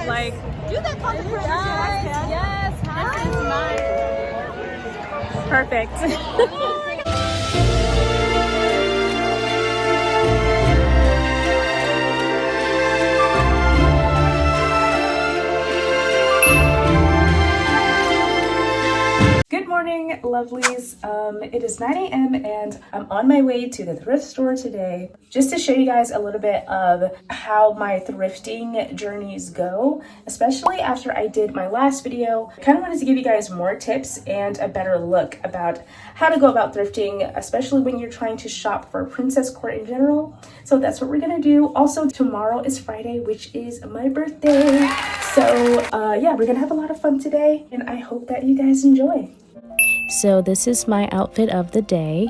Like, Do that call to purchase. yes, hi. Perfect. Good morning, lovelies. It is 9 a.m. and I'm on my way to the thrift store today just to show you guys a little bit of how my thrifting journeys go, especially after I did my last video. I kind of wanted to give you guys more tips and a better look about how to go about thrifting, especially when you're trying to shop for PRINCESSCORE in general. So that's what we're gonna do. Also, tomorrow is Friday, which is my birthday. So yeah, we're gonna have a lot of fun today and I hope that you guys enjoy. So this is my outfit of the day.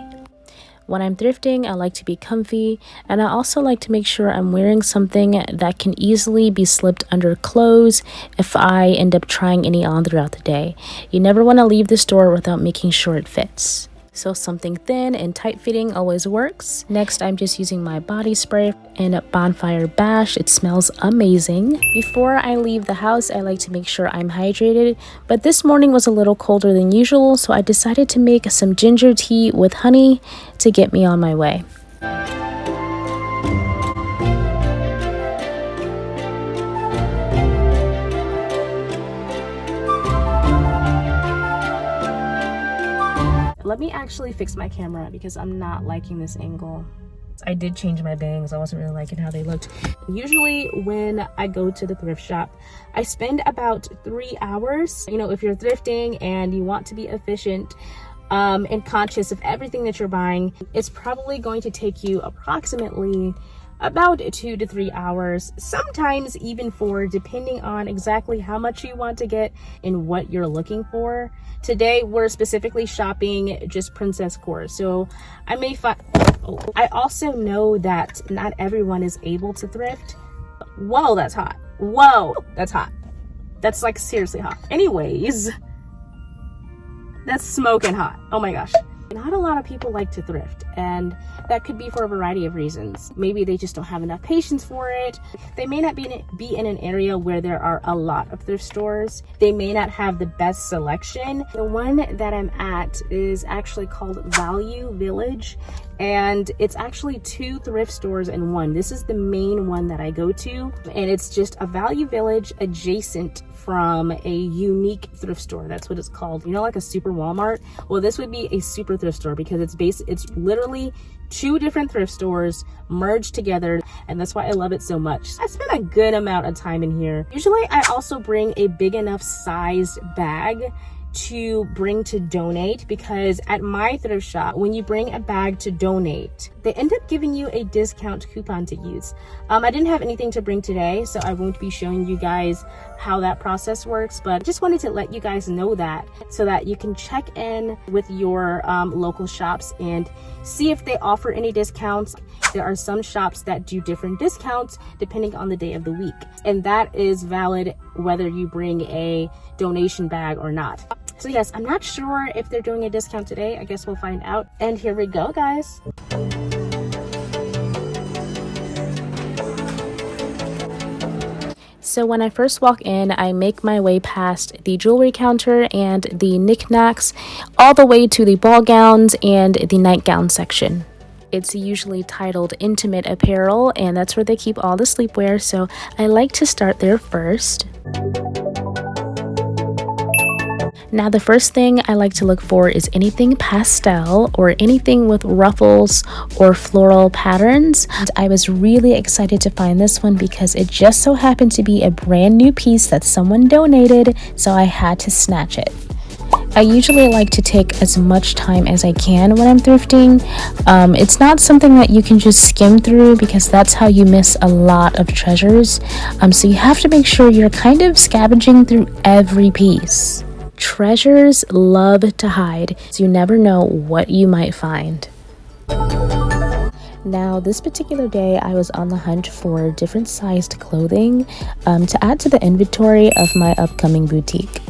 When I'm thrifting, I like to be comfy, and I also like to make sure I'm wearing something that can easily be slipped under clothes if I end up trying any on throughout the day. You never want to leave the store without making sure it fits. So something thin and tight-fitting always works. Next, I'm just using my body spray and Bonfire Bash. It smells amazing. Before I leave the house, I like to make sure I'm hydrated, but this morning was a little colder than usual, so I decided to make some ginger tea with honey to get me on my way. Let me actually fix my camera because I'm not liking this angle. I did change my bangs. I wasn't really liking how they looked. Usually when I go to the thrift shop, I spend about 3 hours. You know, if you're thrifting and you want to be efficient and conscious of everything that you're buying, it's probably going to take you approximately about 2 to 3 hours, sometimes even 4, depending on exactly how much you want to get and what you're looking for. Today, we're specifically shopping just PRINCESSCORE, so I may find... I also know that not everyone is able to thrift. Whoa, that's hot. Whoa, that's hot. That's like seriously hot. Anyways, that's smoking hot. Oh my gosh. Not a lot of people like to thrift, and that could be for a variety of reasons. Maybe they just don't have enough patience for it. They may not be in an area where there are a lot of thrift stores. They may not have the best selection. The one that I'm at is actually called Value Village, and it's actually 2 thrift stores in one. This is the main one that I go to, and it's just a Value Village adjacent from a unique thrift store. That's what it's called. You know, like a super Walmart? Well, this would be a super thrift store because it's literally 2 different thrift stores merged together, and that's why I love it so much. I spend a good amount of time in here. Usually I also bring a big enough sized bag to bring to donate, because at my thrift shop, when you bring a bag to donate, they end up giving you a discount coupon to use. I didn't have anything to bring today, so I won't be showing you guys how that process works, but I just wanted to let you guys know that so that you can check in with your local shops and see if they offer any discounts. There are some shops that do different discounts depending on the day of the week, and that is valid whether you bring a donation bag or not. So yes, I'm not sure if they're doing a discount today. I guess we'll find out. And here we go, guys. So when I first walk in, I make my way past the jewelry counter and the knickknacks, all the way to the ball gowns and the nightgown section. It's usually titled Intimate Apparel, and that's where they keep all the sleepwear, so I like to start there first. Now, the first thing I like to look for is anything pastel or anything with ruffles or floral patterns. And I was really excited to find this one because it just so happened to be a brand new piece that someone donated, so I had to snatch it. I usually like to take as much time as I can when I'm thrifting. It's not something that you can just skim through because that's how you miss a lot of treasures. So you have to make sure you're kind of scavenging through every piece. Treasures love to hide, so you never know what you might find. Now, this particular day, I was on the hunt for different sized clothing to add to the inventory of my upcoming boutique.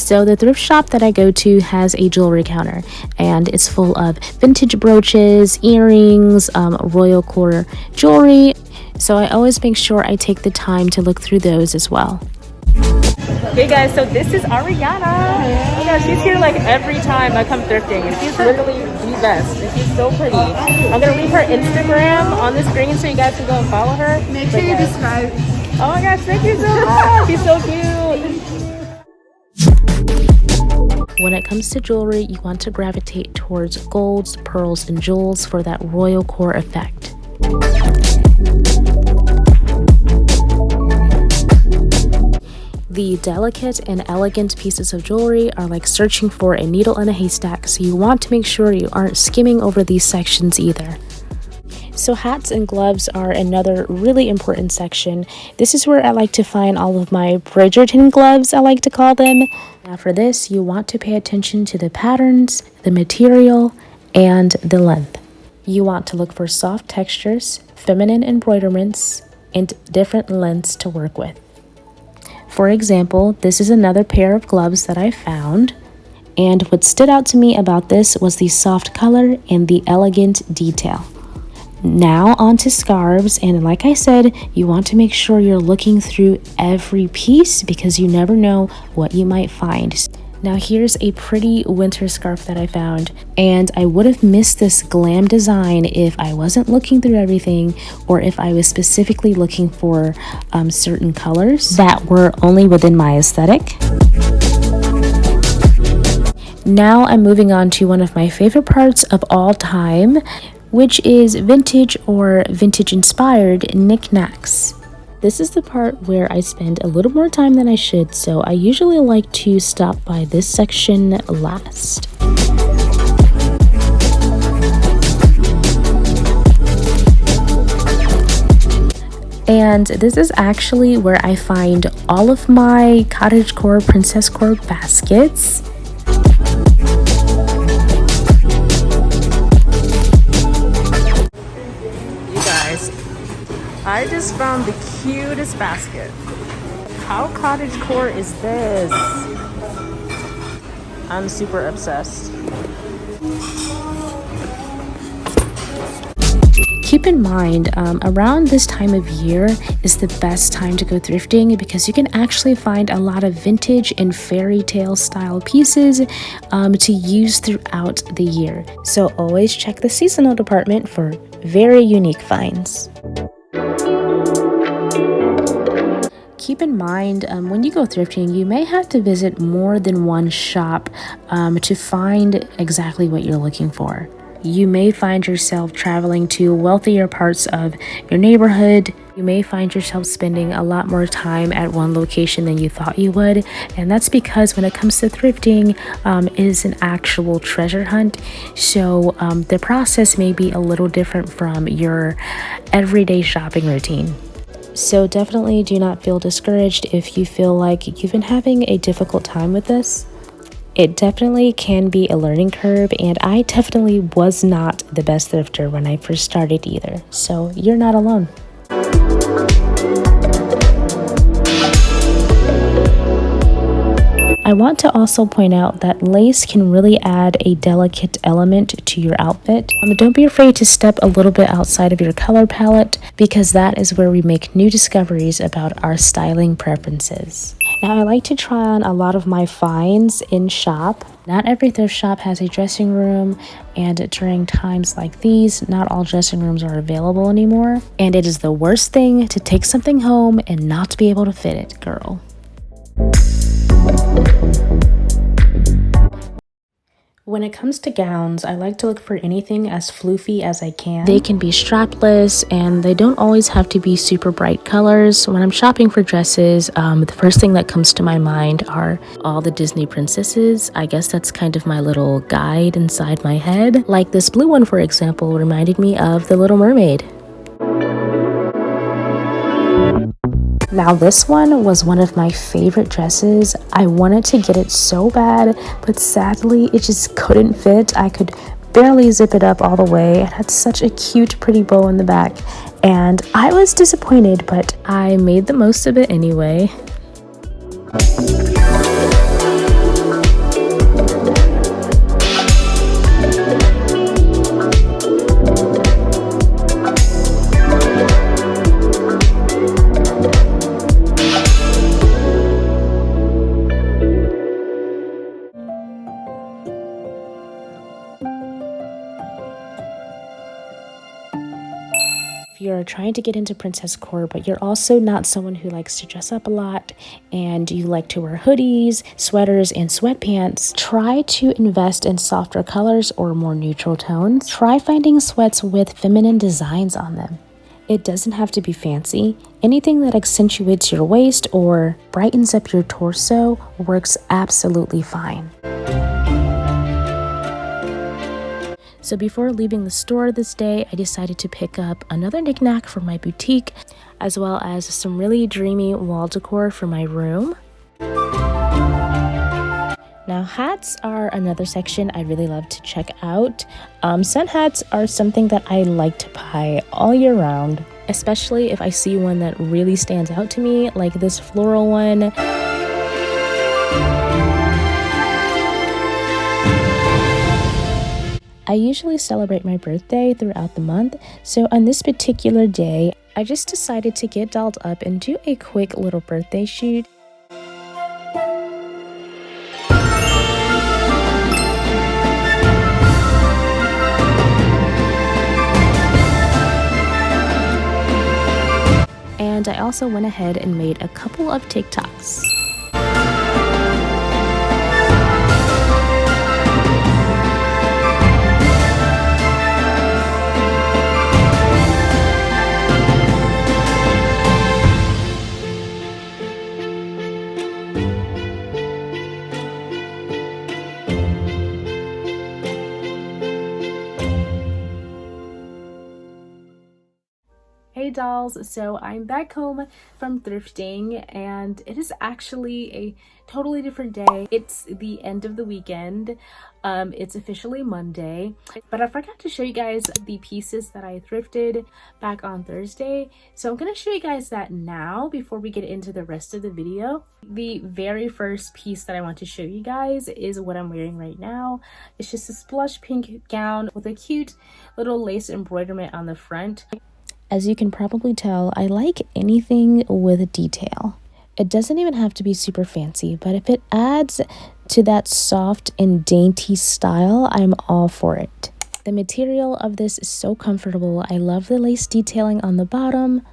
So the thrift shop that I go to has a jewelry counter, and it's full of vintage brooches, earrings, royal core jewelry. So I always make sure I take the time to look through those as well. Hey guys, so this is Ariana. Oh my gosh, she's here like every time I come thrifting, and she's literally the best, and she's so pretty. I'm gonna leave her Instagram on the screen so you guys can go and follow her. Make sure you subscribe. Oh my gosh, thank you so much. She's so cute. When it comes to jewelry, you want to gravitate towards golds, pearls, and jewels for that royal core effect. The delicate and elegant pieces of jewelry are like searching for a needle in a haystack, so you want to make sure you aren't skimming over these sections either. So hats and gloves are another really important section. This is where I like to find all of my Bridgerton gloves, I like to call them. Now for this, you want to pay attention to the patterns, the material, and the length. You want to look for soft textures, feminine embroiderments, and different lengths to work with. For example, this is another pair of gloves that I found, and what stood out to me about this was the soft color and the elegant detail. Now onto scarves, and like I said, you want to make sure you're looking through every piece because you never know what you might find. Now here's a pretty winter scarf that I found, and I would have missed this glam design if I wasn't looking through everything, or if I was specifically looking for certain colors that were only within my aesthetic. Now I'm moving on to one of my favorite parts of all time, which is vintage or vintage inspired knickknacks. This is the part where I spend a little more time than I should, so I usually like to stop by this section last. And this is actually where I find all of my cottagecore, princesscore baskets. I just found the cutest basket. How cottagecore is this? I'm super obsessed. Keep in mind, around this time of year is the best time to go thrifting because you can actually find a lot of vintage and fairy tale style pieces to use throughout the year. So always check the seasonal department for very unique finds. Keep in mind, when you go thrifting, you may have to visit more than one shop to find exactly what you're looking for. You may find yourself traveling to wealthier parts of your neighborhood. You may find yourself spending a lot more time at one location than you thought you would, and that's because when it comes to thrifting, it is an actual treasure hunt. So the process may be a little different from your everyday shopping routine. So definitely do not feel discouraged if you feel like you've been having a difficult time with this. It definitely can be a learning curve, and I definitely was not the best thrifter when I first started either. So you're not alone. I want to also point out that lace can really add a delicate element to your outfit. Don't be afraid to step a little bit outside of your color palette because that is where we make new discoveries about our styling preferences. Now I like to try on a lot of my finds in shop. Not every thrift shop has a dressing room, and during times like these, not all dressing rooms are available anymore. And it is the worst thing to take something home and not be able to fit it, girl. When it comes to gowns, I like to look for anything as floofy as I can. They can be strapless, and they don't always have to be super bright colors. When I'm shopping for dresses, the first thing that comes to my mind are all the Disney princesses. I guess that's kind of my little guide inside my head. Like this blue one, for example, reminded me of The Little Mermaid. Now this one was one of my favorite dresses. I wanted to get it so bad, but sadly it just couldn't fit. I could barely zip it up all the way. It had such a cute, pretty bow in the back, and I was disappointed, but I made the most of it anyway. If you're trying to get into princesscore, but you're also not someone who likes to dress up a lot and you like to wear hoodies, sweaters, and sweatpants, try to invest in softer colors or more neutral tones. Try finding sweats with feminine designs on them. It doesn't have to be fancy. Anything that accentuates your waist or brightens up your torso works absolutely fine. So before leaving the store this day, I decided to pick up another knickknack for my boutique, as well as some really dreamy wall decor for my room. Now, hats are another section I really love to check out. Sun hats are something that I like to buy all year round, especially if I see one that really stands out to me, like this floral one. I usually celebrate my birthday throughout the month, so on this particular day, I just decided to get dolled up and do a quick little birthday shoot. And I also went ahead and made a couple of TikToks. Hey dolls, so I'm back home from thrifting and it is actually a totally different day. It's the end of the weekend. It's officially Monday, but I forgot to show you guys the pieces that I thrifted back on Thursday. So I'm gonna show you guys that now before we get into the rest of the video. The very first piece that I want to show you guys is what I'm wearing right now. It's just this blush pink gown with a cute little lace embroiderment on the front. As you can probably tell, I like anything with detail. It doesn't even have to be super fancy, but if it adds to that soft and dainty style, I'm all for it. The material of this is so comfortable. I love the lace detailing on the bottom.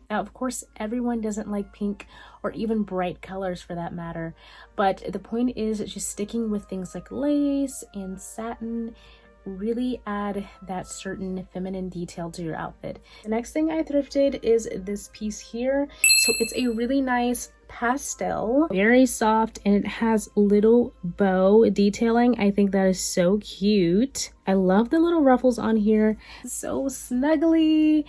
Now, of course, everyone doesn't like pink or even bright colors for that matter, but the point is just sticking with things like lace and satin really add that certain feminine detail to your outfit. The next thing I thrifted is this piece here. So it's a really nice pastel, very soft, and it has little bow detailing. I think that is so cute. I love the little ruffles on here. So snuggly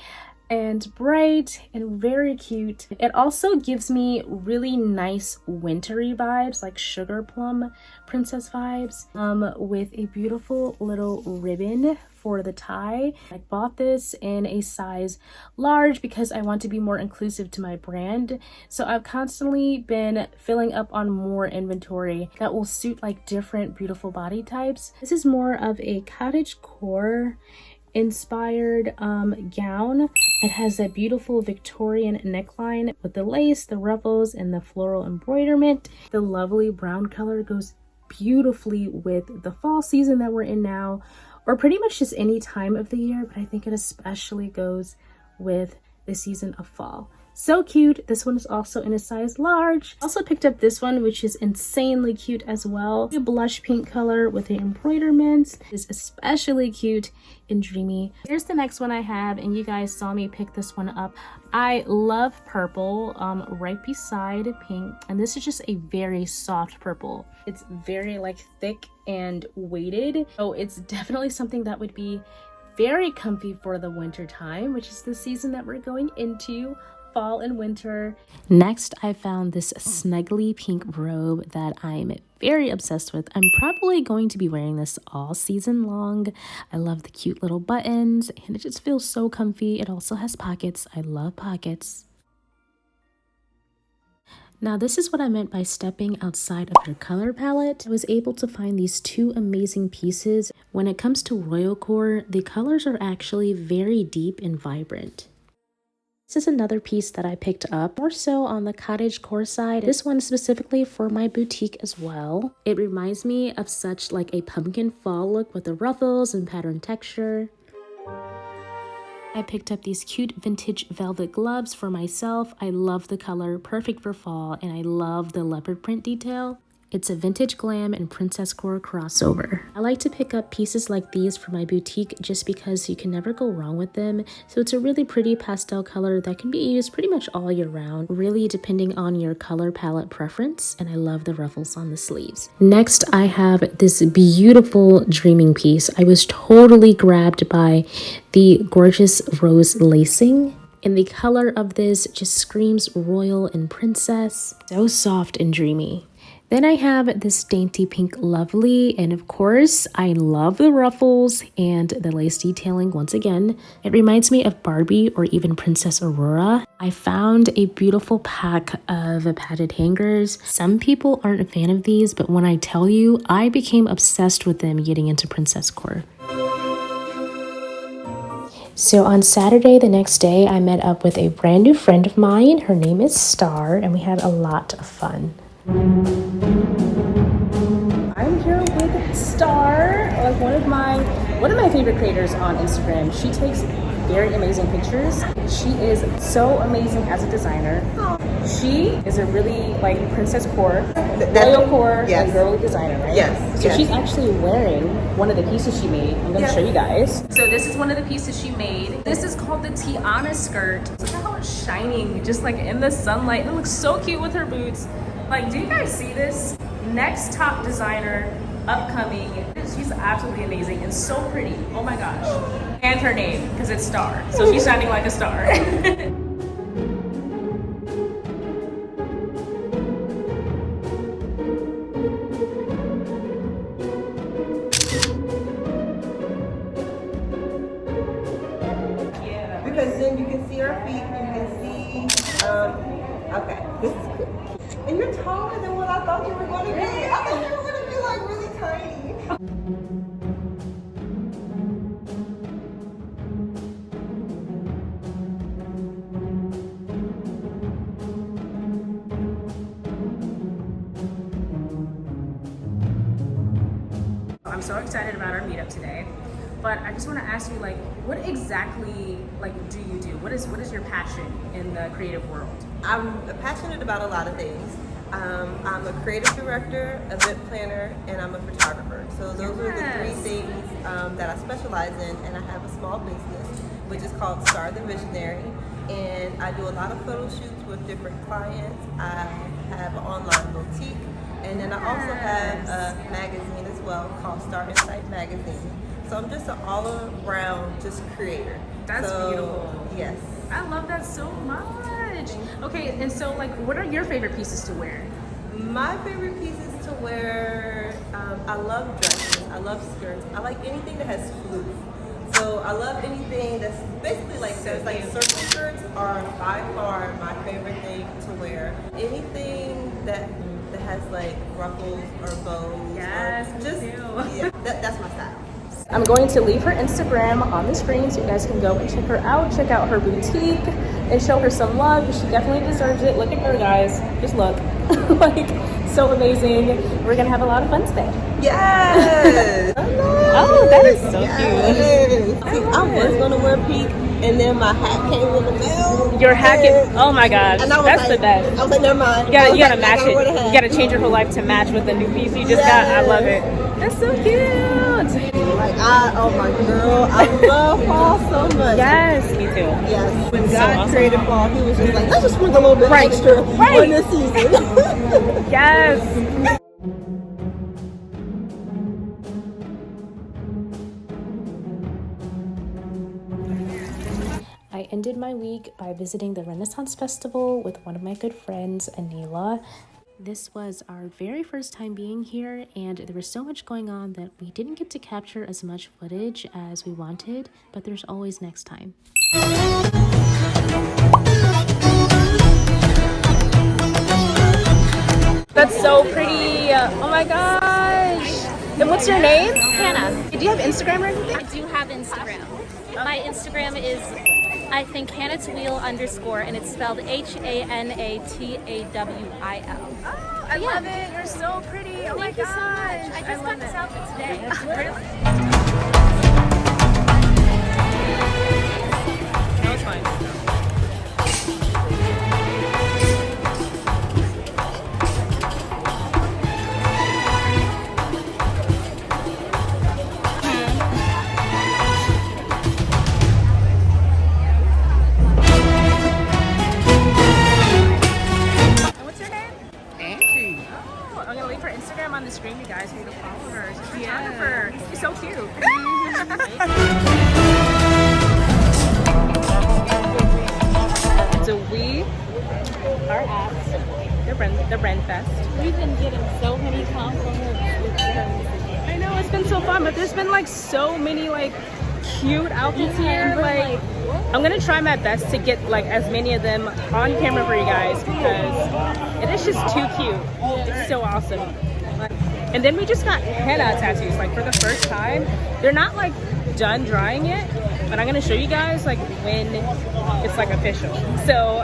and bright and very cute. It also gives me really nice wintry vibes, like sugar plum princess vibes, with a beautiful little ribbon for the tie. I bought this in a size large because I want to be more inclusive to my brand. So I've constantly been filling up on more inventory that will suit like different beautiful body types. This is more of a cottagecore inspired gown. It has that beautiful Victorian neckline with the lace, the ruffles, and the floral embroiderment. The lovely brown color goes beautifully with the fall season that we're in now, or pretty much just any time of the year, but I think it especially goes with the season of fall. So cute. This one is also in a size large. Also picked up this one, which is insanely cute as well. A blush pink color with the embroiderments is especially cute and dreamy. Here's the next one I have, and you guys saw me pick this one up. I love purple, right beside pink, and this is just a very soft purple. It's very like thick and weighted, so it's definitely something that would be very comfy for the winter time, which is the season that we're going into, fall and winter. Next, I found this snuggly pink robe that I'm very obsessed with. I'm probably going to be wearing this all season long. I love the cute little buttons and it just feels so comfy. It also has pockets. I love pockets. Now, this is what I meant by stepping outside of your color palette. I was able to find these two amazing pieces. When it comes to royal core, the colors are actually very deep and vibrant. This is another piece that I picked up, more so on the cottage core side. This one specifically for my boutique as well. It reminds me of such like a pumpkin fall look with the ruffles and pattern texture. I picked up these cute vintage velvet gloves for myself. I love the color, perfect for fall, and I love the leopard print detail. It's a vintage glam and PRINCESSCORE crossover. I like to pick up pieces like these for my boutique just because you can never go wrong with them. So it's a really pretty pastel color that can be used pretty much all year round, really depending on your color palette preference. And I love the ruffles on the sleeves. Next, I have this beautiful dreaming piece. I was totally grabbed by the gorgeous rose lacing. And the color of this just screams royal and princess. So soft and dreamy. Then I have this dainty pink lovely, and of course I love the ruffles and the lace detailing once again. It reminds me of Barbie or even Princess Aurora. I found a beautiful pack of padded hangers. Some people aren't a fan of these, but when I tell you, I became obsessed with them getting into PRINCESSCORE. So on Saturday, the next day, I met up with a brand new friend of mine. Her name is Star, and we had a lot of fun. I'm here with Star, like one of my favorite creators on Instagram. She takes very amazing pictures. She is so amazing as a designer. She is a really like PRINCESSCORE, royal core, yes. and girly designer, right? Yes. So yes. she's actually wearing one of the pieces she made. I'm going to show you guys. So this is one of the pieces she made. This is called the Tiana skirt. Look at how it's shining, just like in the sunlight. And it looks so cute with her boots. Like, do you guys see this? Next top designer, upcoming. She's absolutely amazing and so pretty. Oh my gosh. And her name, because it's Star. So she's shining like a star. Because then you can see her feet, you can see, okay, this is good. And you're taller than what I thought you were going to be. I thought you were going to be like really tiny. I'm so excited about our meetup today, but I just want to ask you, like, what exactly do you do? What is your passion in the creative world? I'm passionate about a lot of things. I'm a creative director, event planner, and I'm a photographer. So those are the three things that I specialize in, and I have a small business which is called Star the Visionary, and I do a lot of photo shoots with different clients. I have an online boutique, and then I also have a magazine as well called Star Insight Magazine. So I'm just an all-around just creator. That's beautiful. Yes. I love that so much. Okay, and so like, what are your favorite pieces to wear? My favorite pieces to wear, I love dresses, I love skirts, I like anything that has floof. So I love anything that's basically like skirts, like circle skirts are by far my favorite thing to wear. Anything that has like ruffles or bows. Yes, or just, me too. Yeah, that's my style. I'm going to leave her Instagram on the screen so you guys can go and check her out, check out her boutique, and show her some love. She definitely deserves it. Look at her, guys. Just look. Like, so amazing. We're going to have a lot of fun today. Yes! Oh, that is so cute. See, I was going to wear pink, and then my hat came with a bell. Your hat oh my gosh, that's like, the best. I was like, never mind. You gotta match it. You gotta change your whole life to match with the new piece you just got. I love it. That's so cute. Like, oh my girl, I love fall so much. Yes, me too. Yes. When God created fall, he was just like, let's just bring a little bit extra on this season. Yes. I ended my week by visiting the Renaissance Festival with one of my good friends, Anila. This was our very first time being here, and there was so much going on that we didn't get to capture as much footage as we wanted, but there's always next time. That's so pretty. Oh my gosh. And what's your name? Hannah. Do you have Instagram or anything? I do have Instagram. My Instagram is I think Hanat's Wheel _ and it's spelled HANATAWIL. Oh, I love it. You're so pretty. Oh my Thank you so gosh. much. I just got this outfit today. That was fine. What's your name? Angie. Oh, I'm gonna leave her Instagram on the screen, you guys, for you to follow her. She's a photographer. She's so cute. So we are at the Ren Fest. We've been getting so many compliments. I know, it's been so fun, but there's been like so many like cute outfits here. Like, I'm gonna try my best to get like as many of them on camera for you guys because it is just too cute. It's so awesome. And then we just got henna tattoos like for the first time. They're not like done drying yet, but I'm gonna show you guys like when it's like official. So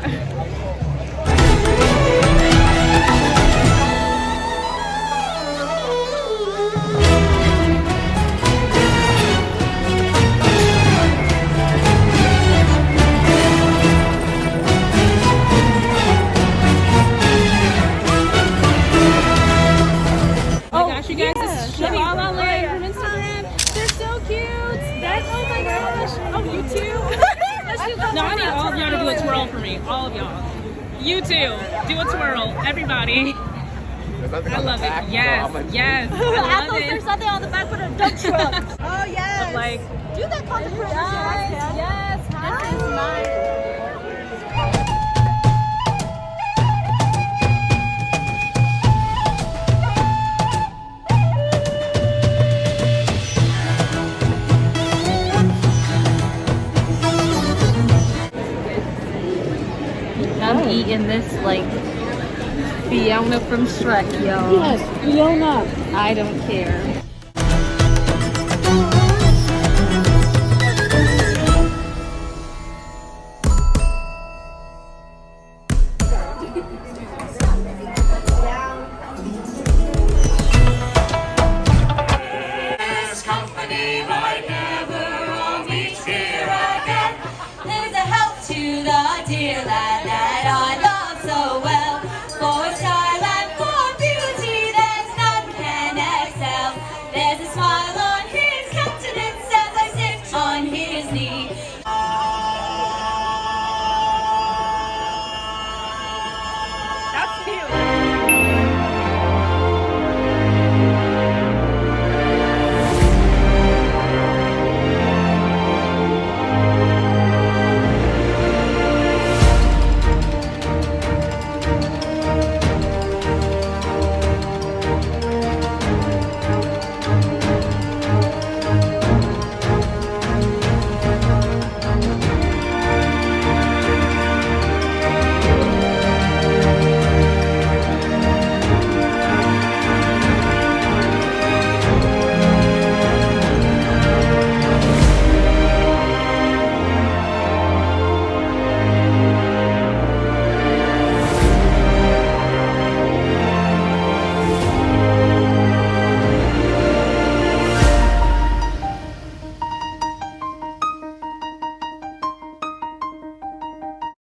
you guys, this is Shalala Lane from Instagram. They're so cute. That's, oh my gosh. Oh, you too? No, I need all of y'all to do a twirl for me. All of y'all. You too. Do a twirl. Everybody. I love it. Yes. Yes. I love it. There's something on the back with a dump truck. Oh yes. Like, Do that content for us. Yes. This is mine. I'm eating this like Fiona from Shrek, y'all. yes, Fiona. I don't care. Company.